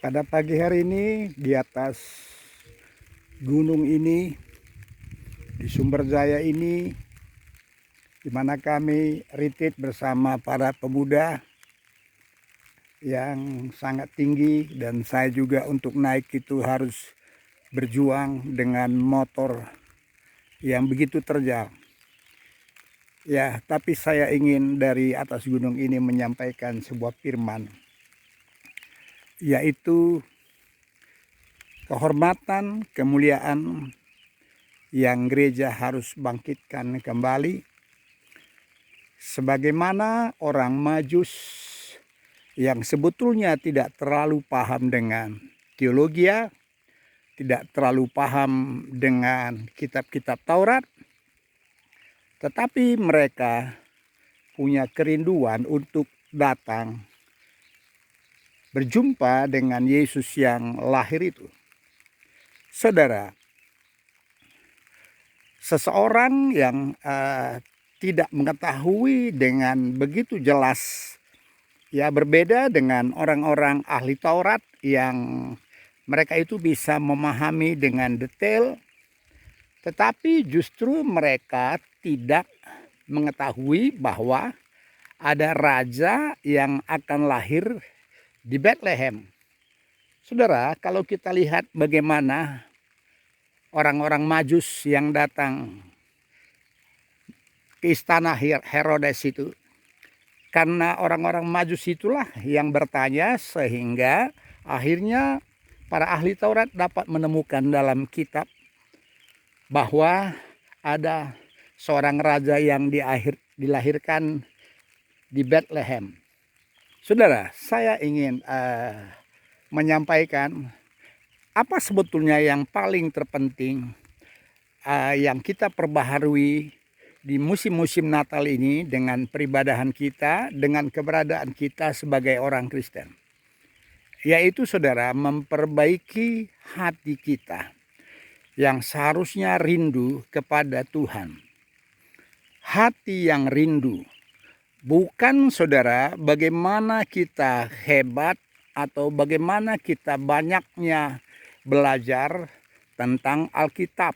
Pada pagi hari ini di atas gunung ini, di Sumberjaya ini, di mana kami retreat bersama para pemuda yang sangat tinggi, dan saya juga untuk naik itu harus berjuang dengan motor yang begitu terjal. Ya, tapi saya ingin dari atas gunung ini menyampaikan sebuah firman, yaitu kehormatan, kemuliaan yang gereja harus bangkitkan kembali, sebagaimana orang Majus yang sebetulnya tidak terlalu paham dengan teologi, tidak terlalu paham dengan kitab-kitab Taurat, tetapi mereka punya kerinduan untuk datang berjumpa dengan Yesus yang lahir itu. Saudara, seseorang yang tidak mengetahui dengan begitu jelas, ya berbeda dengan orang-orang ahli Taurat yang mereka itu bisa memahami dengan detail, tetapi justru mereka tidak mengetahui bahwa ada raja yang akan lahir di Bethlehem. Saudara, kalau kita lihat bagaimana orang-orang Majus yang datang ke istana Herodes itu, karena orang-orang Majus itulah yang bertanya, sehingga akhirnya para ahli Taurat dapat menemukan dalam kitab bahwa ada seorang raja yang dilahirkan di Bethlehem. Saudara, saya ingin menyampaikan apa sebetulnya yang paling terpenting yang kita perbaharui di musim-musim Natal ini dengan peribadahan kita, dengan keberadaan kita sebagai orang Kristen. Yaitu saudara, memperbaiki hati kita yang seharusnya rindu kepada Tuhan. Hati yang rindu. Bukan saudara bagaimana kita hebat atau bagaimana kita banyaknya belajar tentang Alkitab.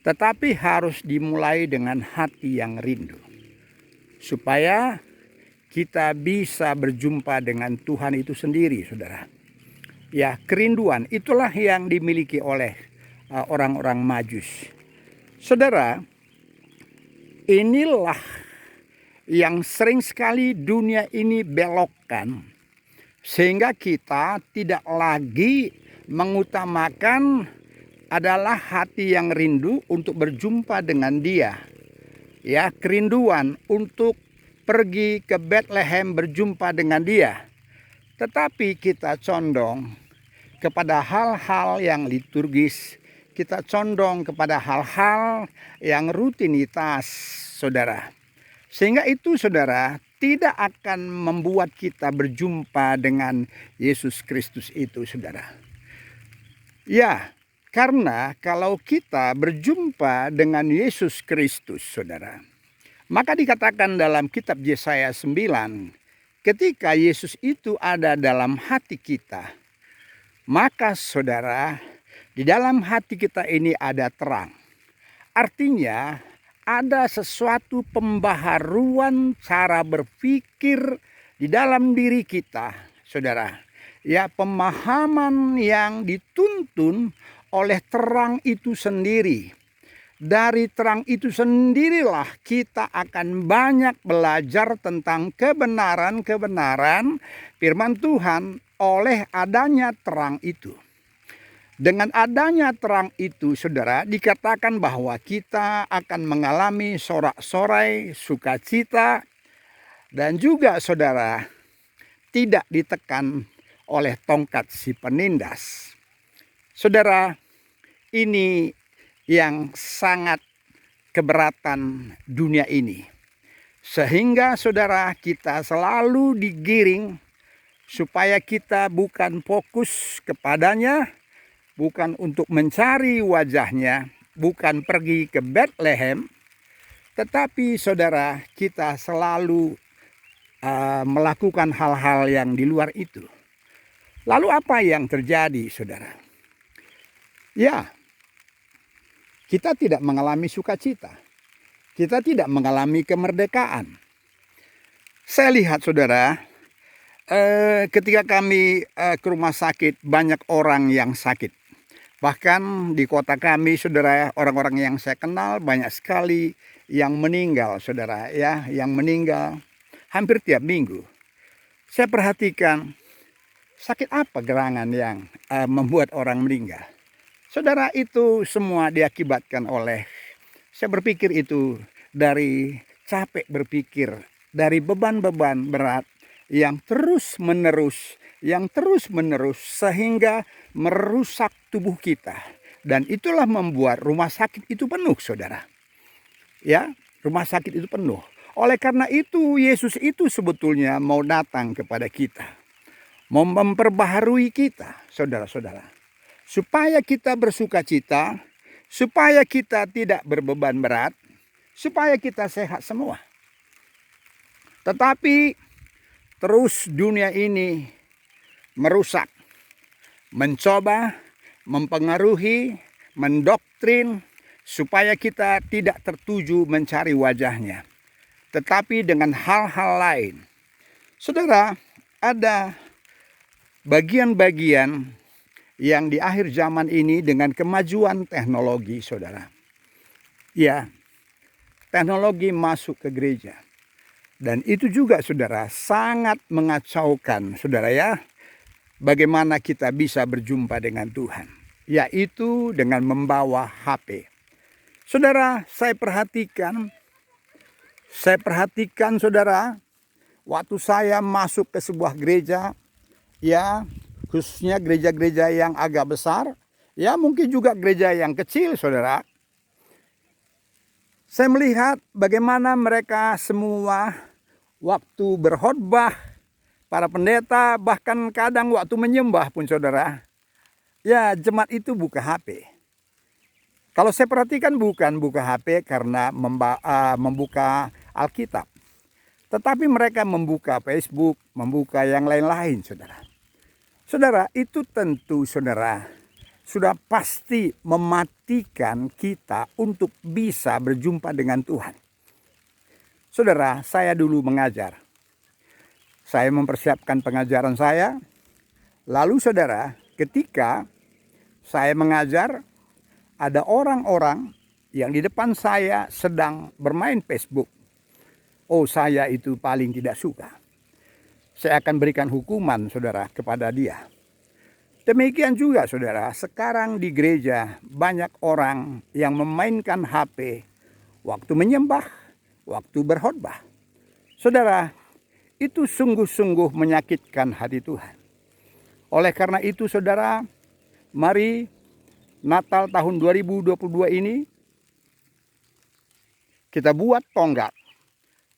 Tetapi harus dimulai dengan hati yang rindu. Supaya kita bisa berjumpa dengan Tuhan itu sendiri, saudara. Ya, kerinduan itulah yang dimiliki oleh orang-orang Majus. Saudara, inilah yang sering sekali dunia ini belokkan, sehingga kita tidak lagi mengutamakan adalah hati yang rindu untuk berjumpa dengan Dia. Ya, kerinduan untuk pergi ke Bethlehem berjumpa dengan Dia. Tetapi kita condong kepada hal-hal yang liturgis, kita condong kepada hal-hal yang rutinitas, saudara. Sehingga itu, saudara, tidak akan membuat kita berjumpa dengan Yesus Kristus itu, saudara. Ya, karena kalau kita berjumpa dengan Yesus Kristus, saudara, maka dikatakan dalam kitab Yesaya 9, ketika Yesus itu ada dalam hati kita, maka saudara, di dalam hati kita ini ada terang. Artinya ada sesuatu pembaharuan cara berpikir di dalam diri kita, saudara. Ya, pemahaman yang dituntun oleh terang itu sendiri. Dari terang itu sendirilah kita akan banyak belajar tentang kebenaran-kebenaran firman Tuhan oleh adanya terang itu. Dengan adanya terang itu, saudara, dikatakan bahwa kita akan mengalami sorak-sorai, sukacita, dan juga, saudara, tidak ditekan oleh tongkat si penindas. Saudara, ini yang sangat keberatan dunia ini. Sehingga, saudara, kita selalu digiring supaya kita bukan fokus kepadanya, bukan untuk mencari wajahnya, bukan pergi ke Bethlehem, tetapi saudara, kita selalu melakukan hal-hal yang di luar itu. Lalu apa yang terjadi, saudara? Ya, kita tidak mengalami sukacita. Kita tidak mengalami kemerdekaan. Saya lihat, saudara, ketika kami ke rumah sakit, banyak orang yang sakit. Bahkan di kota kami, saudara, orang-orang yang saya kenal banyak sekali yang meninggal, saudara, ya, yang meninggal hampir tiap minggu. Saya perhatikan, sakit apa gerangan yang membuat orang meninggal? Saudara, itu semua diakibatkan oleh, saya berpikir itu dari capek berpikir, dari beban-beban berat yang terus-menerus sehingga merusak tubuh kita. Dan itulah membuat rumah sakit itu penuh, saudara. Ya, rumah sakit itu penuh. Oleh karena itu, Yesus itu sebetulnya mau datang kepada kita. Mau memperbaharui kita, saudara-saudara. Supaya kita bersuka cita, supaya kita tidak berbeban berat, supaya kita sehat semua. Tetapi terus dunia ini merusak, mencoba, mempengaruhi, mendoktrin supaya kita tidak tertuju mencari wajahnya, tetapi dengan hal-hal lain. Saudara, ada bagian-bagian yang di akhir zaman ini dengan kemajuan teknologi, saudara. Ya, teknologi masuk ke gereja. Dan itu juga, saudara, sangat mengacaukan, saudara, ya. Bagaimana kita bisa berjumpa dengan Tuhan, yaitu dengan membawa HP. Saudara, saya perhatikan, saudara, waktu saya masuk ke sebuah gereja, ya, khususnya gereja-gereja yang agak besar, ya mungkin juga gereja yang kecil, saudara. Saya melihat bagaimana mereka semua waktu berkhotbah, para pendeta, bahkan kadang waktu menyembah pun, saudara, ya jemaat itu buka HP. Kalau saya perhatikan bukan buka HP karena membuka Alkitab, tetapi mereka membuka Facebook, membuka yang lain-lain, saudara. Saudara, itu tentu, saudara, sudah pasti mematikan kita untuk bisa berjumpa dengan Tuhan. Saudara, saya dulu mengajar. Saya mempersiapkan pengajaran saya. Lalu, saudara, ketika saya mengajar, ada orang-orang yang di depan saya sedang bermain Facebook. Oh, saya itu paling tidak suka. Saya akan berikan hukuman, saudara, kepada dia. Demikian juga, saudara, sekarang di gereja banyak orang yang memainkan HP waktu menyembah, waktu berkhotbah. Saudara, itu sungguh-sungguh menyakitkan hati Tuhan. Oleh karena itu, saudara, mari Natal tahun 2022 ini kita buat tonggak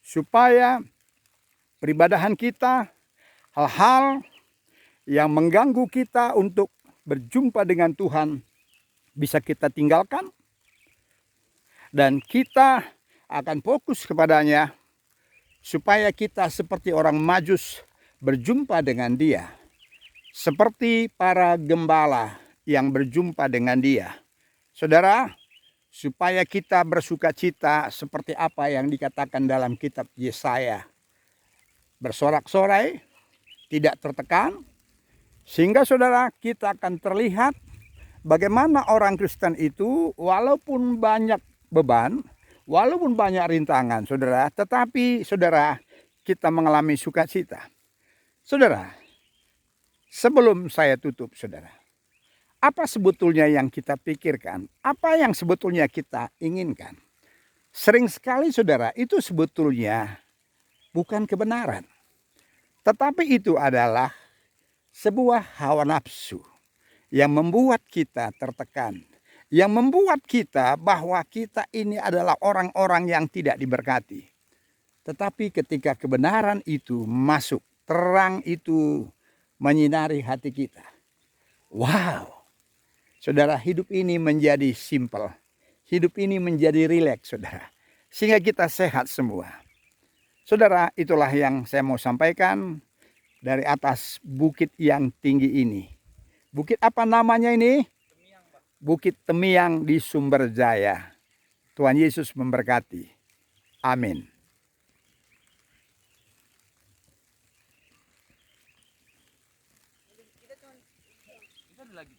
supaya peribadahan kita, hal-hal yang mengganggu kita untuk berjumpa dengan Tuhan bisa kita tinggalkan, dan kita akan fokus kepadanya supaya kita seperti orang Majus berjumpa dengan Dia, seperti para gembala yang berjumpa dengan Dia. Saudara, supaya kita bersuka cita seperti apa yang dikatakan dalam kitab Yesaya, bersorak-sorai, tidak tertekan, sehingga, saudara, kita akan terlihat bagaimana orang Kristen itu walaupun banyak beban, walaupun banyak rintangan, saudara, tetapi, saudara, kita mengalami sukacita. Saudara, sebelum saya tutup, saudara, apa sebetulnya yang kita pikirkan? Apa yang sebetulnya kita inginkan? Sering sekali, saudara, itu sebetulnya bukan kebenaran, tetapi itu adalah sebuah hawa nafsu yang membuat kita tertekan, yang membuat kita bahwa kita ini adalah orang-orang yang tidak diberkati. Tetapi ketika kebenaran itu masuk, terang itu menyinari hati kita. Wow, saudara, hidup ini menjadi simpel, hidup ini menjadi rileks, saudara, sehingga kita sehat semua. Saudara, itulah yang saya mau sampaikan. dari atas bukit yang tinggi ini. Bukit apa namanya ini? Bukit Temiang di Sumberjaya. Tuhan Yesus memberkati. Amin. Kita lagi.